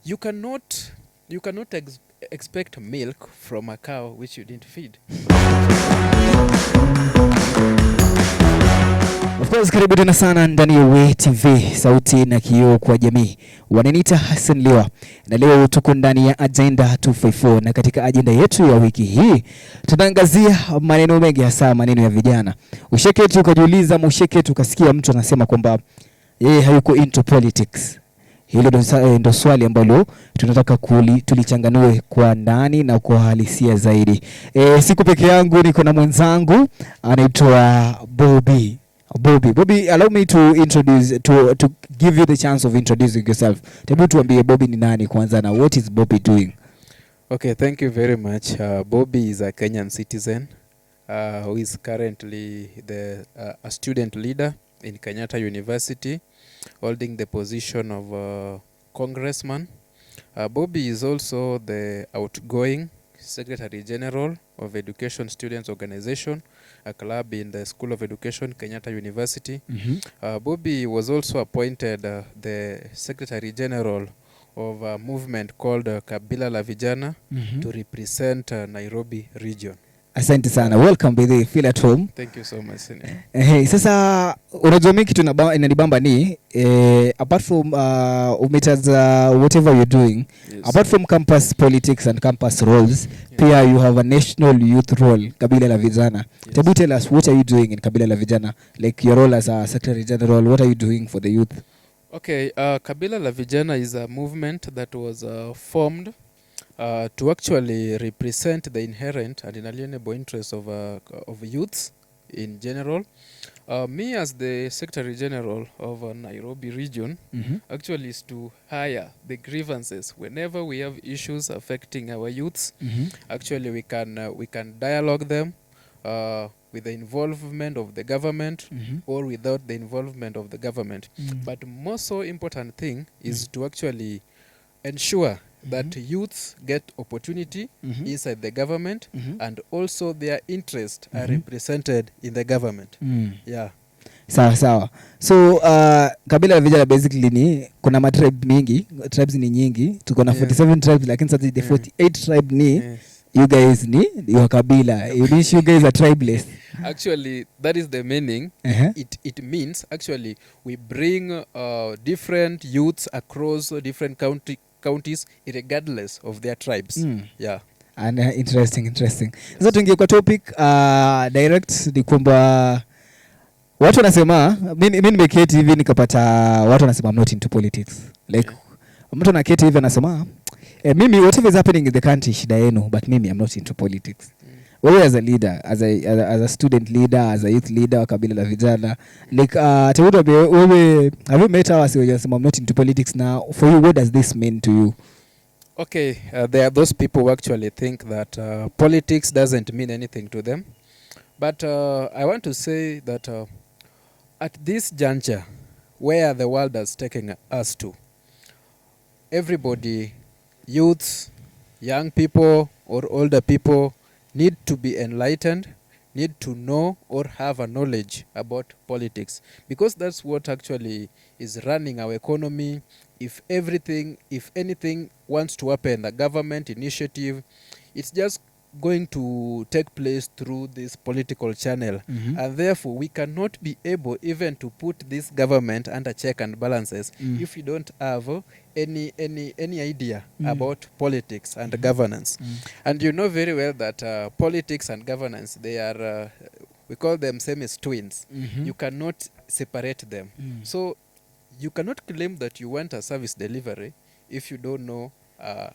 you cannot expect milk from a cow which you didn't feed. Of course, karibu tena sana ndani ya YOUTHS TV, sauti na kioo kwa jamii. Wananiita Hassan Liwa na leo tuko ndani ya agenda 254, na katika agenda yetu ya wiki hii tunaangazia maneno mengi, hasa maneno ya vijana. Usheke ukajiuliza, msheke ukasikia mtu anasema kwamba yeye hayuko into politics. Hilo ndo swali ambalo tunataka tulichanganue kwa ndani na kwa halisia zaidi. Siku peke yangu, niko na mwenzangu anaitwa BOBI. Bobby, allow me to introduce to give you the chance of introducing yourself. Tebu tuambie Bobby ni nani kwanza, na what is Bobby doing? Okay, thank you very much. Bobby is a Kenyan citizen who is currently a student leader in Kenyatta University, holding the position of congressman. Bobby is also the outgoing Secretary General of Education Students Organization, a club in the School of Education, Kenyatta University. Bobby was also appointed the Secretary General of a movement called Kabila la Vijana to represent Nairobi region. Asante sana. Welcome baby, feel at home. Thank you so much. Sasa unajua mimi kitu inanibamba ni apart from whatever you're doing, yes, apart from campus politics and campus roles, pia you have a national youth role, Kabila la Vijana. Yes. Can you tell us what are you doing in Kabila la Vijana? Like your role as a Secretary General, what are you doing for the youth? Okay, Kabila la Vijana is a movement that was formed to actually represent the inherent and inalienable interests of youths in general. Me as the Secretary General of Nairobi region actually is to hire the grievances whenever we have issues affecting our youths. Actually we can dialogue them with the involvement of the government or without the involvement of the government. But more so important thing is to actually ensure that youths get opportunity inside the government and also their interests are represented in the government. Yeah. Sawa. So Kabila la Vijana basically ni kuna matribe mingi, tribes ni nyingi. Tuko na 47 tribes, lakini sasa the 48 tribe ni you guys ni your Kabila. You mean you guys are tribeless. Actually, that is the meaning. It means actually we bring different youths across different counties regardless of their tribes. Yeah. And interesting. Sasa tuingie kwa topic direct, ni kwamba watu wanasema mimi nimeketi hivi nikapata watu wanasema I'm not into politics. Like mtu anaketi hivi anasema mimi whatever is happening in the country shida yenu, but mimi I'm not into politics. Wewe as a leader, as a student leader, as a youth leader wa Kabila la Vijana, like wewe have you met us when you say I'm not into politics now? For you, what does this mean to you? Okay, there are those people who actually think that politics doesn't mean anything to them. But I want to say that at this juncture where the world is taking us to, everybody, youths, young people or older people, need to be enlightened, need to know or have a knowledge about politics, because that's what actually is running our economy. If anything wants to happen, a government initiative, it's just going to take place through this political channel, and therefore we cannot be able even to put this government under check and balances if we don't have any idea about politics and governance. And you know very well that politics and governance, they are we call them same as twins. You cannot separate them. So you cannot claim that you want a service delivery if you don't know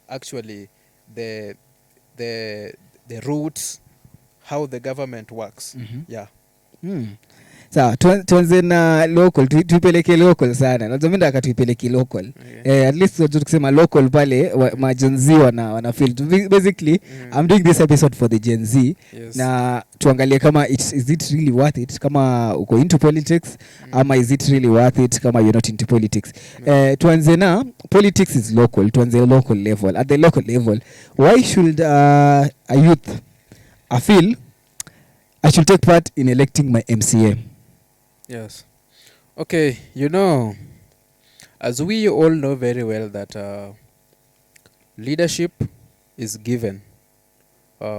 actually the roots, how the government works. Yeah. Sawa, tuanze na local, tuipeleke local sana. Lazima mimi ndaka tuipeleke local. At least tukisema local pale majenzi wana feel. Basically, I'm doing this episode for the Gen Z. Yes. Na tuangalie kama is it really worth it kama uko into politics, ama is it really worth it kama you're not into politics. Tuanze na politics is local, tuanze local level. At the local level, why should a youth feel I should take part in electing my MCA? Yes. Okay, you know, as we all know very well that leadership is given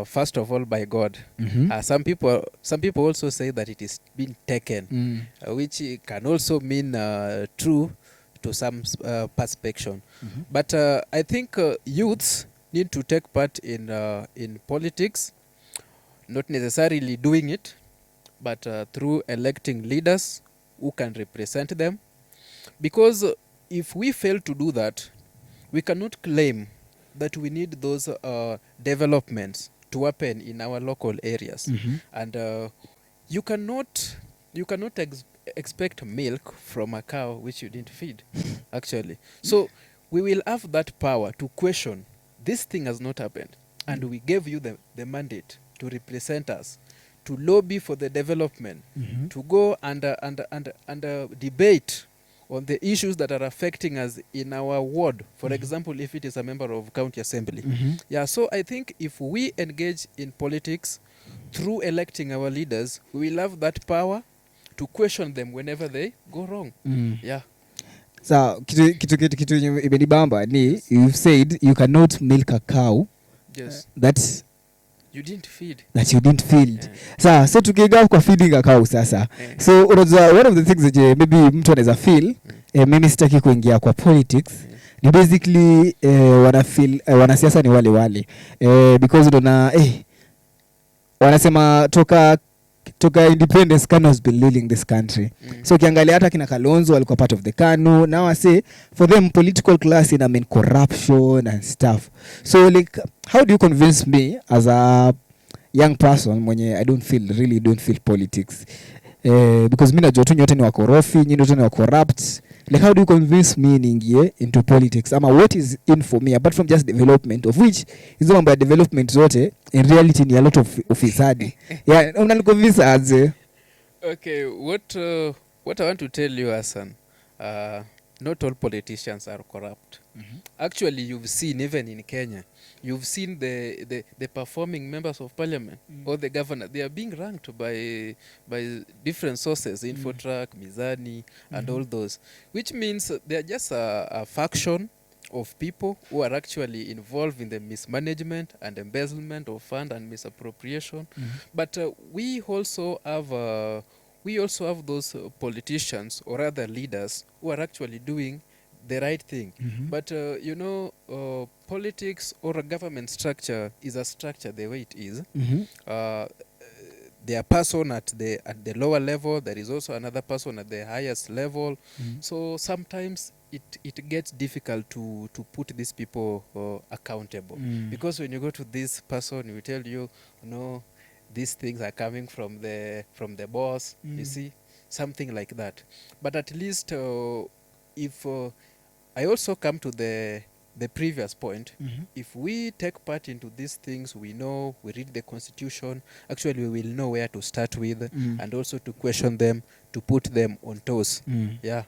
first of all by God. Some people also say that it is been taken, which can also mean true to some perspective. But I think youths need to take part in politics, not necessarily doing it, but through electing leaders who can represent them. Because if we fail to do that, we cannot claim that we need those developments to happen in our local areas. And you cannot expect milk from a cow which you didn't feed, actually. So we will have that power to question, this thing has not happened, and we gave you the mandate to represent us, to lobby for the development, to go and debate on the issues that are affecting us in our ward. For example, if it is a member of county assembly. Yeah, so I think if we engage in politics through electing our leaders, we will have that power to question them whenever they go wrong. Yeah. So kitu imenibamba ni you said you cannot milk a cow. Yes. That you didn't feed. That you didn't feed. So tukiga kwa feeding a cow sasa. So unajua one of the things that maybe mtu anaweza feel mimi sitaki kuingia kwa politics. Ni basically wana feel wanasiasa ni wale because unaona wanasema toka independence KANU has been leading this country. So ukiangalia hata kina Kalonzo walikuwa part of the KANU. Now I say for them political class in corruption and stuff. So like how do you convince me as a young person mwenye I don't feel politics? Because mimi najua tu nyote ni wakorofi, nyinyi nyote ni wacorrupt. Like how do you convince me niingie into politics? Ama what is in for me apart from just development, of which is mambo ya development zote in reality ni a lot of ufisadi. Yeah, unaniconvince aje? Okay, what I want to tell you, Hassan, not all politicians are corrupt. Actually, you've seen even in Kenya, you've seen the performing members of parliament or the governor. They are being ranked by different sources, Infotrack, Mizani, and all those, which means they are just a faction of people who are actually involved in the mismanagement and embezzlement of fund and misappropriation. But we also have those politicians or other leaders who are actually doing the right thing. But politics or a government structure is a structure the way it is. There are person at the lower level, there is also another person at the highest level. So sometimes it gets difficult to put these people accountable, because when you go to this person, he will tell you, these things are coming from the boss. You see, something like that. But at least if I also come to the previous point, if we take part into these things, we read the constitution, actually we will know where to start with, and also to question them, to put them on toes. Yeah.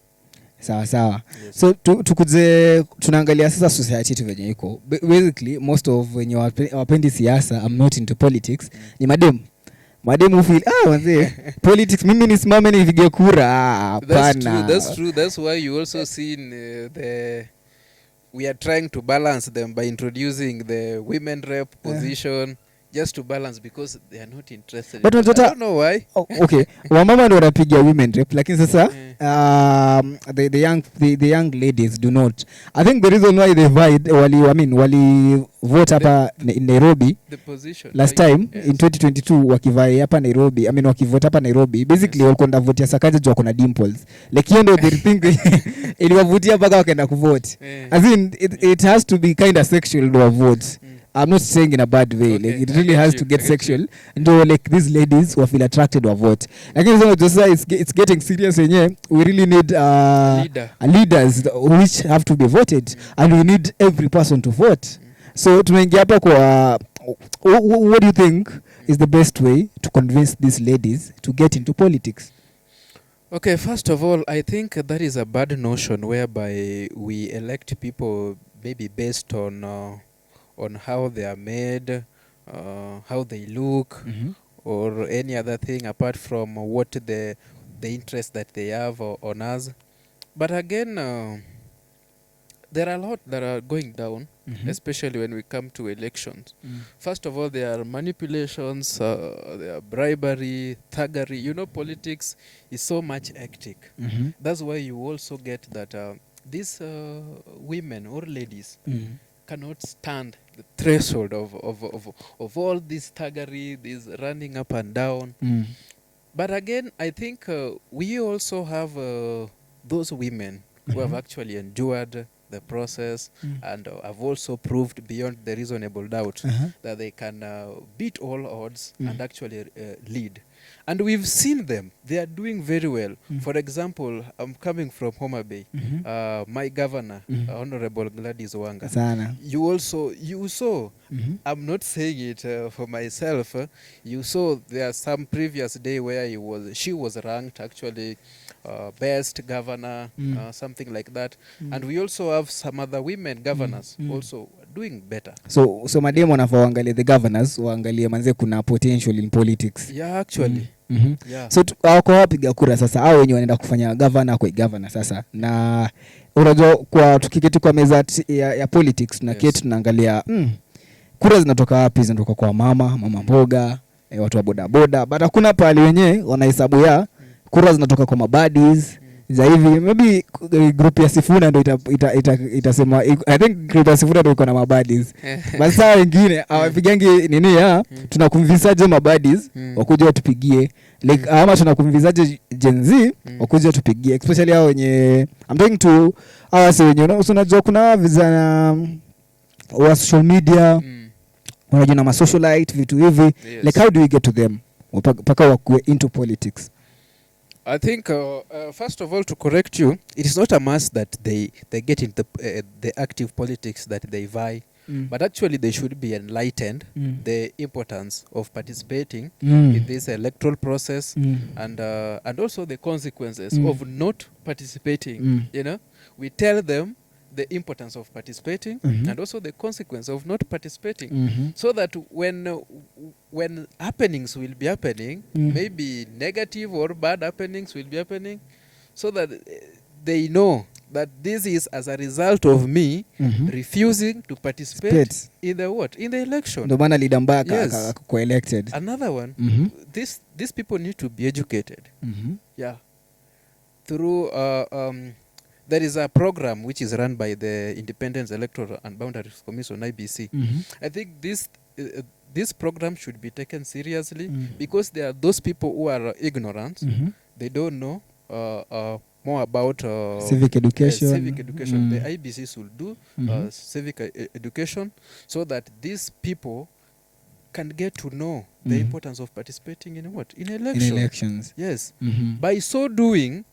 Sawa. Yes. So tukuze tunaangalia sasa society tu venye iko. Basically most of wenye wapendi siasa, I'm not into politics, ni mademu feel wazee politics mimi nisimame nipige kura. Hapana. That's true. That's why you also seen we are trying to balance them by introducing the women rep position, just to balance, because they are not interested. But I don't know why. Okay. Wamama ndio wanapiga women rep, lakini sasa the young ladies do not. I think the reason why they wali vote hapa in Nairobi the position last time in 2022 wakivai hapa Nairobi, wakivote hapa Nairobi, basically walikuwa vote ya Sakaja juu kuna dimples, like you know they think iliwavutia mpaka wakaenda kuvote. As in it has to be kind of sexual to vote. I'm not saying in a bad way. Okay, like it really has to get sexual. And like these ladies who feel attracted to vote. Again, it's getting serious. We really need leaders which have to be voted, and we need every person to vote. So tunaingia hapa kwa what do you think is the best way to convince these ladies to get into politics? Okay, first of all, I think that is a bad notion whereby we elect people maybe based on how they are made, how they look, or any other thing apart from what the interest that they have on us. But again, There are a lot that are going down, especially when we come to elections. First of all, there are manipulations, there are bribery, thuggery. You know, politics is so much hectic. That's why you also get that these women or ladies cannot stand the threshold of all this thuggery, this running up and down. But again, I think we also have those women who have actually endured the process and have also proved beyond the reasonable doubt that they can beat all odds and actually lead. And we've seen them. They are doing very well. For example, I'm coming from Homa Bay. My governor, Honorable Gladys Wanga. Sana. You saw, I'm not saying it for myself. You saw there some previous day where she was ranked actually best governor, something like that. And we also have some other women governors also doing better. So mademu wanavyoangalia the governors waangalie manze kuna potential in politics. Yeah, actually. Yeah. So wako wapiga kura sasa au wenyewe wanaenda kufanya governor kwa governor sasa. Na unajua kwa tukiketi kwa meza ya politics na keti tunaangalia kura zinatoka wapi? Zinatoka kwa mama mboga, watu wa boda boda. But hakuna pale wenyewe wanahesabu ya kura zinatoka kwa mabaddies. Za hivi maybe group ya Sifuna ndio itasema. I think group ya Sifuna ndio iko na mabaddies. Basi saa wengine hawapigangi nini ya tunakumvisaje mabaddies wakuje watupigie like ama tunakumvisaje Gen Z wakuje watupigie, especially hao wenye I'm talking to hao wenye unajua kuna vijana wa social media wanajua na socialite vitu hivi. Yes. Like how do we get to them paka wakue into politics? I think, first of all, to correct you, it is not a must that they get into the active politics that they vie, but actually they should be enlightened the importance of participating in this electoral process and also the consequences of not participating. You know, we tell them the importance of participating and also the consequence of not participating, so that when happenings will be happening, maybe negative or bad happenings will be happening, so that they know that this is as a result of me refusing to participate in the election. Ndio maana leader mbaya kwa elected. Another one, these people need to be educated. Yeah, through there is a program which is run by the Independent Electoral and Boundaries Commission, IBC. I think this program should be taken seriously because there are those people who are ignorant. They don't know more about civic education. The IBC should do civic education so that these people can get to know the importance of participating in elections. Yes. By so doing,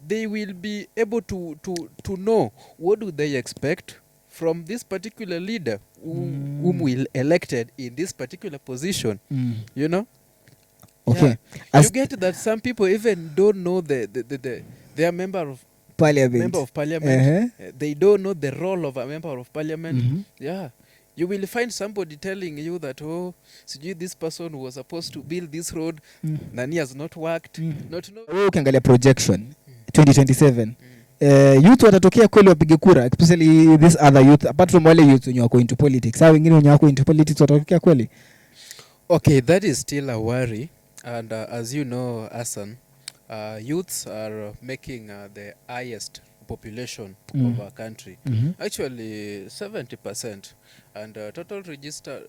they will be able to know what do they expect from this particular leader whom will elected in this particular position. You know? Okay. Yeah. You get that some people even don't know their member of parliament. They don't know the role of a member of parliament. Yeah. You will find somebody telling you that, this person was supposed to build this road, Nani has not worked. Ukiangalia projection 2027 youth watatokea kweli wapige kura, especially this other youth apart from wale youth wenye wako into politics. Hao wengine wenye wako into politics watatokea kweli? Okay, that is still a worry, and as you know, Hassan, youths are making the highest population of our country. Actually 70%, and total registered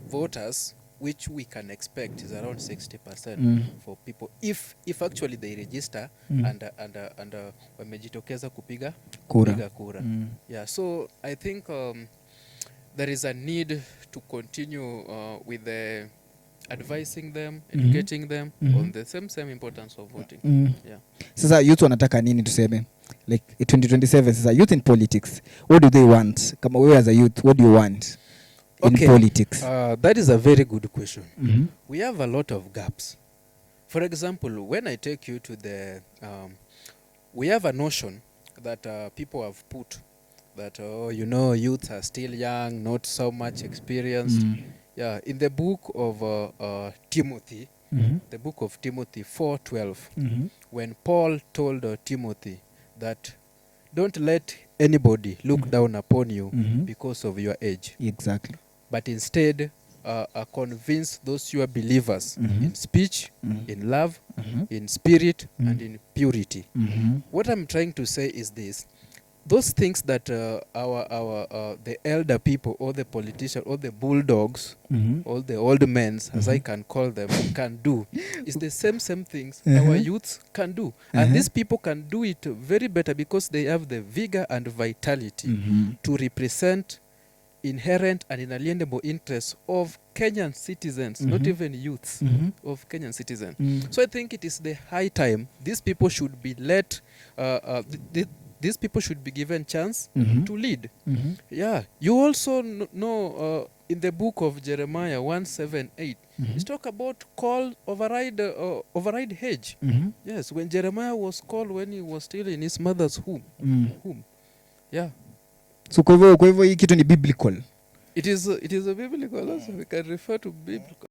voters which we can expect is around 60% for people if actually they register and wamejitokeza kupiga kura. Yeah, so I think there is a need to continue with the advising them, educating them on the same importance of voting. Yeah. Sasa youth wanataka nini tuseme? Like 2027 sasa youth in politics, what do they want? Kama wewe as a youth, what do you want in politics? That is a very good question. We have a lot of gaps. For example, when I take you to the we have a notion that people have put that youths are still young, not so much experienced. Yeah, in the book of Timothy, the book of Timothy 4:12, when Paul told Timothy that don't let anybody look down upon you because of your age. Exactly. But instead, convince those you are believers in speech, in love, in spirit, and in purity. What I'm trying to say is this: those things that the elder people, or the politicians, or the bulldogs, or the old men, as I can call them, can do, is the same things our youths can do. And these people can do it very better because they have the vigor and vitality to represent inherent and inalienable interests of Kenyan citizens, not even youths, of Kenyan citizens. So I think it is the high time these people should be let, these people should be given chance to lead. Yeah, you also know in the book of Jeremiah 1:7-8, it's talk about call override hedge. Yes, when Jeremiah was called when he was still in his mother's womb. Yeah. So kwa hivyo hii kitu ni biblical. It is a biblical also. We can refer to biblical.